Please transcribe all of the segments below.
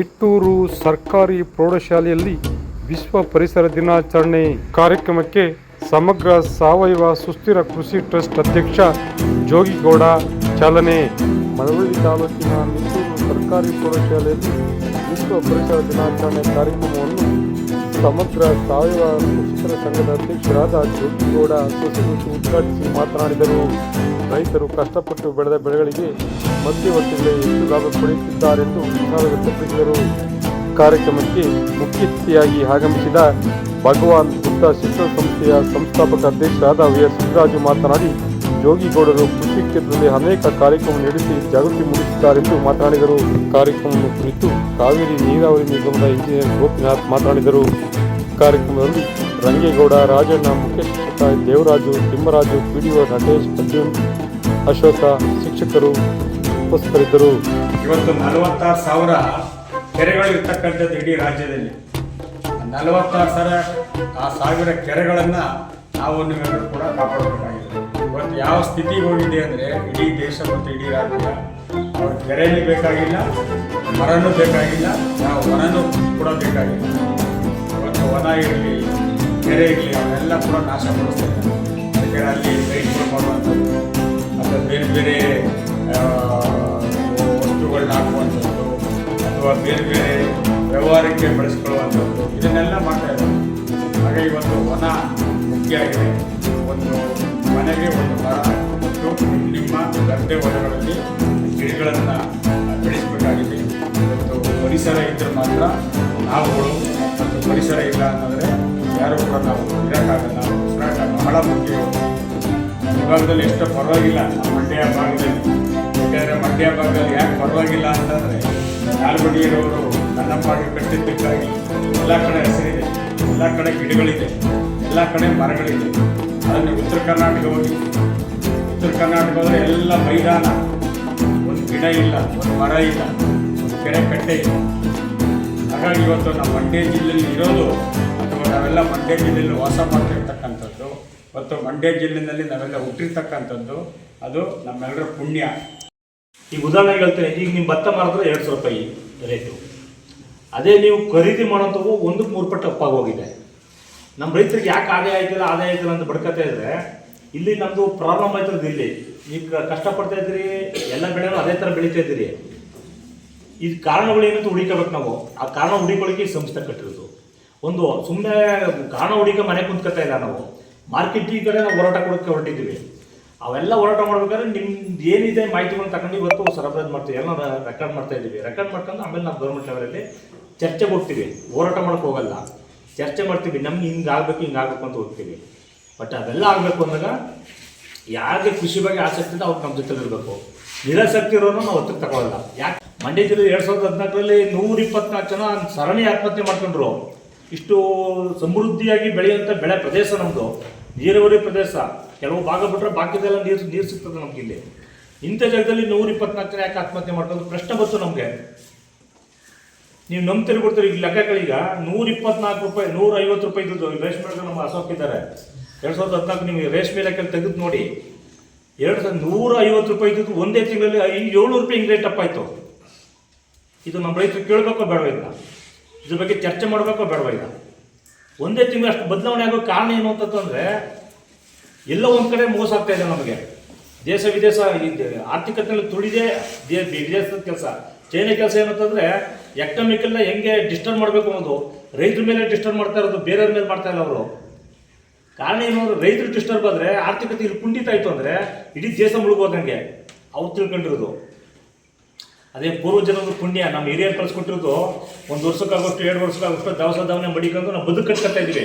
ನಿಟ್ಟೂರು ಸರ್ಕಾರಿ ಪ್ರೌಢಶಾಲೆಯಲ್ಲಿ ವಿಶ್ವ ಪರಿಸರ ದಿನಾಚರಣೆ ಕಾರ್ಯಕ್ರಮಕ್ಕೆ ಸಮಗ್ರ ಸಾವಯವ ಸುಸ್ಥಿರ ಕೃಷಿ ಟ್ರಸ್ಟ್ ಅಧ್ಯಕ್ಷ ಜೋಗಿಗೌಡ ಚಾಲನೆ. ಮಳವಳ್ಳಿ ತಾಲೂಕಿನ ನಿಟ್ಟೂರು ಸರ್ಕಾರಿ ಪ್ರೌಢಶಾಲೆಯಲ್ಲಿ ವಿಶ್ವ ಪರಿಸರ ದಿನಾಚರಣೆ ಕಾರ್ಯಕ್ರಮವನ್ನು ಸಮಗ್ರ ಸಾವಯವ ಸುಸ್ಥಿರ ಸಂಘದ ಅಧ್ಯಕ್ಷರಾದ ಜೋಗಿಗೌಡ ಸಸಿಗುಚ್ಚು ಉದ್ಘಾಟಿಸಿ ಮಾತನಾಡಿದರು. ರೈತರು ಕಷ್ಟಪಟ್ಟು ಬೆಳೆದ ಬೆಳೆಗಳಿಗೆ ಮಧ್ಯವರ್ತಿಗಳೇ ಹೆಚ್ಚು ಲಾಭ ಪಡೆಯುತ್ತಿದ್ದಾರೆಂದು ವಿಚಾರ ವ್ಯಕ್ತಪಡಿಸಿದರು. ಕಾರ್ಯಕ್ರಮಕ್ಕೆ ಮುಖ್ಯ ಅತಿಥಿಯಾಗಿ ಆಗಮಿಸಿದ ಭಗವಾನ್ ಬುದ್ಧ ಶಿಕ್ಷಣ ಸಂಸ್ಥೆಯ ಸಂಸ್ಥಾಪಕ ಅಧ್ಯಕ್ಷರಾದ ವಿ.ಎಸ್. ಸಿದ್ದರಾಜು ಮಾತನಾಡಿ, ಜೋಗಿಗೌಡರು ಕೃಷಿ ಕ್ಷೇತ್ರದಲ್ಲಿ ಅನೇಕ ಕಾರ್ಯಕ್ರಮ ನಡೆಸಿ ಜಾಗೃತಿ ಮೂಡಿಸಿದ್ದಾರೆಂದು ಮಾತನಾಡಿದರು. ಕಾರ್ಯಕ್ರಮವನ್ನು ಕುರಿತು ಕಾವೇರಿ ನೀರಾವರಿ ನಿಗಮದ ಇಂಜಿನಿಯರ್ ಗೋಪಿನಾಥ್ ಮಾತನಾಡಿದರು. ಕಾರ್ಯಕ್ರಮದಲ್ಲಿ ರಂಗೇಗೌಡ, ರಾಜಣ್ಣ, ಮುಖ್ಯ ಶಿಕ್ಷಕ ದೇವರಾಜು, ತಿಮ್ಮರಾಜು, ಪಿಡಿಒ ನಟೇಶ್, ಅರ್ಜುನ್, ಅಶೋಕ, ಶಿಕ್ಷಕರು ಉಪಸ್ಥಿತರಿದ್ದರು. ಇವತ್ತು 46,000 ಕೆರೆಗಳು ಇರ್ತಕ್ಕಂಥದ್ದು ಇಡೀ ರಾಜ್ಯದಲ್ಲಿ. 46,000 ಕೆರೆಗಳನ್ನು ನಾವು ನೀವೆಲ್ಲರೂ ಕೂಡ ಕಾಪಾಡಬೇಕಾಗಿದೆ. ಇವತ್ತು ಯಾವ ಸ್ಥಿತಿಗೆ ಹೋಗಿದೆ ಅಂದರೆ ಇಡೀ ದೇಶ ಮತ್ತು ಇಡೀ ರಾಜ್ಯ ಅವ್ರ ಕೆರೆನೂ ಬೇಕಾಗಿಲ್ಲ, ಮರನೂ ಬೇಕಾಗಿಲ್ಲ, ಯಾವ ವನನೂ ಕೂಡ ಬೇಕಾಗಿಲ್ಲ. ಇವತ್ತು ವನ ಇರಲಿ, ಕೆರೆ ಇರಲಿ, ಅವನ್ನೆಲ್ಲ ಕೂಡ ನಾಶ ಪಡಿಸ್ತಾರೆ. ಅದಕ್ಕೆ ಅಲ್ಲಿ ರೈತರು ಮಾಡುವಂಥದ್ದು ಅಥವಾ ಬೇರೆ ಬೇರೆ ವಸ್ತುಗಳನ್ನ ಹಾಕುವಂಥದ್ದು ಅಥವಾ ಬೇರೆ ಬೇರೆ ವ್ಯವಹಾರಕ್ಕೆ ಬಳಸ್ಕೊಳ್ಳುವಂಥದ್ದು ಇದನ್ನೆಲ್ಲ ಮಾಡ್ತಾ ಇದ್ದಾರೆ. ಹಾಗೆ ಇವತ್ತು ವನ ಮುಖ್ಯ ಆಗಿದೆ. ಒಂದು ಮನೆಗೆ ಒಂದು ಮರ ಮತ್ತು ನಿಮ್ಮ ಗದ್ದೆ ಹೊಲಗಳಲ್ಲಿ ಗಿಡಗಳನ್ನು ಬೆಳೆಸಬೇಕಾಗಿದೆ. ಇವತ್ತು ಪರಿಸರ ಇದ್ದರೆ ಮಾತ್ರ ನಾವುಗಳು, ಮತ್ತು ಪರಿಸರ ಇಲ್ಲ ಅಂತಂದರೆ ಯಾರು ಕೂಡ ನಾವು ಇರೋಕ್ಕಾಗಲ್ಲ. ಉಸಿರಾಟ ಬಹಳ ಮುಖ್ಯ. ವಿಭಾಗದಲ್ಲಿ ಎಷ್ಟೋ ಪರವಾಗಿಲ್ಲ ಮಂಡ್ಯ ಭಾಗದಲ್ಲಿ. ಯಾಕೆಂದರೆ ಮಂಡ್ಯ ಭಾಗದಲ್ಲಿ ಯಾಕೆ ಪರವಾಗಿಲ್ಲ ಅಂತಂದರೆ ನಾಲ್ವಡಿಯರವರು ಕನ್ನಂಬಾಡಿ ಕಟ್ಟಿದ್ದಕ್ಕಾಗಿ ಎಲ್ಲ ಕಡೆ ಹೆಸರಿದೆ, ಎಲ್ಲ ಕಡೆ ಗಿಡಗಳಿದೆ, ಎಲ್ಲ ಕಡೆ ಮರಗಳಿದೆ. ಅದನ್ನು ಉತ್ತರ ಕರ್ನಾಟಕ ಹೋಗಿ, ಉತ್ತರ ಕರ್ನಾಟಕ ಹೋದರೆ ಎಲ್ಲ ಮೈದಾನ, ಒಂದು ಗಿಡ ಇಲ್ಲ, ಒಂದು ಮರ ಇಲ್ಲ, ಒಂದು ಕೆರೆ ಕಟ್ಟೆ ಇಲ್ಲ. ಹಾಗಾಗಿ ಇವತ್ತು ನಮ್ಮ ಮಂಡ್ಯ ಜಿಲ್ಲೆಯಲ್ಲಿ ಇರೋದು ಅಥವಾ ನಾವೆಲ್ಲ ಮಂಡ್ಯ ಜಿಲ್ಲೆಯಲ್ಲಿ ವಾಸ ಮಾಡ್ತಿರ್ತಕ್ಕಂಥದ್ದು, ಮತ್ತು ಮಂಡ್ಯ ಜಿಲ್ಲೆಯಲ್ಲಿ ನಾವೆಲ್ಲ ಹುಟ್ಟಿರ್ತಕ್ಕಂಥದ್ದು ಅದು ನಮ್ಮೆಲ್ಲರ ಪುಣ್ಯ. ಈಗ ಉದಾಹರಣೆಗೆ ಹೇಳ್ತೇನೆ, ಈಗ ನಿಮ್ಮ ಭತ್ತ ಮಾರಿದ್ರೆ 200 ರೂಪಾಯಿ ರೇಟು. ಅದೇ ನೀವು ಖರೀದಿ ಮಾಡೋಂಥವು 1-3 ಪಟ್ಟು ಅಪ್ಪಾಗೋಗಿದೆ. ನಮ್ಮ ರೈತರಿಗೆ ಯಾಕೆ ಆದಾಯ ಆಯ್ತಿಲ್ಲ ಅಂತ ಬಡ್ಕತಾ ಇದ್ರೆ ಇಲ್ಲಿ ನಮ್ಮದು ಪ್ರಾಬ್ಲಮ್ ಆಯ್ತದ. ಇಲ್ಲಿ ಈಗ ಕಷ್ಟಪಡ್ತಾ ಇದ್ದೀರಿ, ಎಲ್ಲ ಬೆಳೆನೂ ಅದೇ ಥರ ಬೆಳೀತಾ ಇದ್ದೀರಿ. ಈ ಕಾರಣಗಳು ಏನಂತ ಹುಡುಕಬೇಕು ನಾವು. ಆ ಕಾರಣ ಹುಡುಕೊಳ್ಳಿಕ್ಕೆ ಈ ಸಂಸ್ಥೆ ಕಟ್ಟಿರೋದು. ಒಂದು ಸುಮ್ಮನೆ ಕಾರಣ ಹುಡುಕ ಮನೆ ಕುಂತ್ಕೊತಾ ಇಲ್ಲ. ನಾವು ಮಾರ್ಕೆಟಿಂಗ್ ಕಡೆ ನಾವು ಹೋರಾಟ ಕೊಡೋಕ್ಕೆ ಹೊರಟಿದ್ದೀವಿ. ಅವೆಲ್ಲ ಹೋರಾಟ ಮಾಡ್ಬೇಕಾದ್ರೆ ನಿಮ್ದು ಏನಿದೆ ಮಾಹಿತಿಗಳನ್ನ ತಗೊಂಡು ಇವತ್ತು ಸರಬರಾಜು ಮಾಡ್ತೀವಿ, ಎಲ್ಲ ರೆಕಾರ್ಡ್ ಮಾಡ್ತಾ ಇದ್ದೀವಿ. ರೆಕಾರ್ಡ್ ಮಾಡ್ಕೊಂಡು ಆಮೇಲೆ ನಾವು ಗೌರ್ಮೆಂಟ್ ಲೆವೆಲಲ್ಲಿ ಚರ್ಚೆಗೆ ಹೋಗ್ತೀವಿ. ಹೋರಾಟ ಮಾಡೋಕ್ಕೆ ಹೋಗಲ್ಲ, ಚರ್ಚೆ ಮಾಡ್ತೀವಿ. ನಮ್ಗೆ ಹಿಂಗಾಗಬೇಕು ಅಂತ ಹೋಗ್ತೀವಿ. ಬಟ್ ಅದೆಲ್ಲ ಆಗಬೇಕು ಅಂದಾಗ ಯಾರಿಗೆ ಕೃಷಿ ಬಗ್ಗೆ ಆಸಕ್ತಿ ಇದೆ ಅವ್ರಿಗೆ ನಮ್ಮ ಜೊತೆ ಇರಬೇಕು. ನಿರಾಸಕ್ತಿ ಇರೋರು ನಾವು ಹೊತ್ತಿಗೆ ತಗೊಳ್ಳಲ್ಲ. ಯಾಕೆ ಮಂಡ್ಯ ಜಿಲ್ಲೆ 2014ರಲ್ಲಿ 124 ಜನ ಸರಣಿ ಆತ್ಮಹತ್ಯೆ ಮಾಡ್ಕೊಂಡ್ರು. ಇಷ್ಟು ಸಮೃದ್ಧಿಯಾಗಿ ಬೆಳೆಯುವಂಥ ಬೆಳೆ ಪ್ರದೇಶ ನಮ್ಮದು, ನೀರಾವರಿ ಪ್ರದೇಶ. ಕೆಲವು ಭಾಗ ಬಿಟ್ಟರೆ ಬಾಕಿದೆಲ್ಲ ನೀರು ಸಿಗ್ತದೆ ನಮ್ಗೆ. ಇಲ್ಲಿ ಇಂಥ ಜಾಗದಲ್ಲಿ 124 ಜನ ಯಾಕೆ ಆತ್ಮಹತ್ಯೆ ಮಾಡ್ಕೊಂಡು ಪ್ರಶ್ನೆ ಬಂತು ನಮಗೆ. ನೀವು ನಂಬ್ತಿರಿ ಬಿಡ್ತೀರಿ. ಈಗ ಲೆಕ್ಕಗಳೀಗ 124 ರೂಪಾಯಿ, 150 ರೂಪಾಯಿ ಇದ್ದು ರೇಷ್ಮೆ ನಮ್ಮ ಅಶೋಕಿದ್ದಾರೆ 2014 ನೀವು ರೇಷ್ಮೆ ಲೆಕ್ಕಲ್ಲಿ ತೆಗೆದು ನೋಡಿ. 150 ರೂಪಾಯಿ ಇದ್ದು ಒಂದೇ ತಿಂಗಳಲ್ಲಿ 700 ರೂಪಾಯಿ ಹಿಂಗೆ ರೇಟ್ ಅಪ್ ಆಯಿತು. ಇದು ನಮ್ಮ ರೈತರು ಕೇಳಬೇಕೋ ಬೇಡವ? ಇಲ್ಲ ಇದ್ರ ಬಗ್ಗೆ ಚರ್ಚೆ ಮಾಡಬೇಕೋ ಬೇಡವ? ಇಲ್ಲ ಒಂದೇ ತಿಂಗಳು ಅಷ್ಟು ಬದಲಾವಣೆ ಆಗೋ ಕಾರಣ ಏನು ಅಂತಂದರೆ ಎಲ್ಲ ಒಂದು ಕಡೆ ಮೋಸ ಆಗ್ತಾ ಇದೆ ನಮಗೆ. ದೇಶ ವಿದೇಶ ಆರ್ಥಿಕತೆಯಲ್ಲಿ ತುಳಿದೇ ವಿದೇಶದ ಕೆಲಸ. ಚೈನಾ ಕೆಲಸ ಏನಂತಂದರೆ ಎಕನಾಮಿಕಲ್ನ ಹೆಂಗೆ ಡಿಸ್ಟರ್ಬ್ ಮಾಡಬೇಕು ಅನ್ನೋದು ರೈತರ ಮೇಲೆ ಡಿಸ್ಟರ್ಬ್ ಮಾಡ್ತಾ ಇರೋದು, ಬೇರೆಯವ್ರ ಮೇಲೆ ಮಾಡ್ತಾ ಇಲ್ಲ ಅವರು. ಕಾರಣ ಏನು ಅಂದರೆ ರೈತರು ಡಿಸ್ಟರ್ಬ್ ಆದರೆ ಆರ್ಥಿಕತೆ ಇಲ್ಲಿ ಕುಂಠಿತ ಆಯಿತು ಅಂದರೆ ಇಡೀ ದೇಶ ಮುಳುಗೋದಂಗೆ ಅವ್ರು ತಿಳ್ಕೊಂಡಿರೋದು. ಅದೇ ಪೂರ್ವಜನದ ಪುಣ್ಯ. ನಮ್ಮ ಹಿರಿಯರು ಕಳಿಸ್ಕೊಟ್ಟಿರೋದು 1 ವರ್ಷಕ್ಕಾಗೋಷ್ಟು 2 ವರ್ಷಕ್ಕಾಗೋಷ್ಟು ದವಸ ಧಾವನೆ ಮಡಿಕೊಂಡು ನಾವು ಬದುಕು ಕಟ್ಕೊತಾ ಇದ್ದೀವಿ.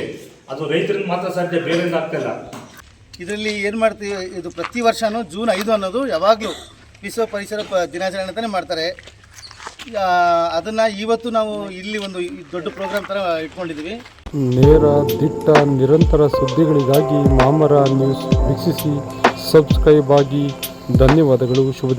ಅದು ರೈತರಿಂದ ಮಾತ್ರ ಸಾಧ್ಯ, ಬೇರೆಯಿಂದ ಆಗ್ತಾಯಿಲ್ಲ. ಇದರಲ್ಲಿ ಏನು ಮಾಡ್ತೀವಿ, ಇದು ಪ್ರತಿ ವರ್ಷವೂ ಜೂನ್ 5 ಅನ್ನೋದು ಯಾವಾಗಲೂ ವಿಶ್ವ ಪರಿಸರ ದಿನಾಚರಣೆ ಅಂತಲೇ ಮಾಡ್ತಾರೆ. ಅದನ್ನು ಇವತ್ತು ನಾವು ಇಲ್ಲಿ ಒಂದು ದೊಡ್ಡ ಪ್ರೋಗ್ರಾಮ್ ಥರ ಇಟ್ಕೊಂಡಿದ್ದೀವಿ. ನೇರ, ದಿಟ್ಟ, ನಿರಂತರ ಸುದ್ದಿಗಳಿಗಾಗಿ ಮಾಮರ ನ್ಯೂಸ್ ವೀಕ್ಷಿಸಿ, ಸಬ್ಸ್ಕ್ರೈಬ್ ಆಗಿ. ಧನ್ಯವಾದಗಳು. ಶುಭ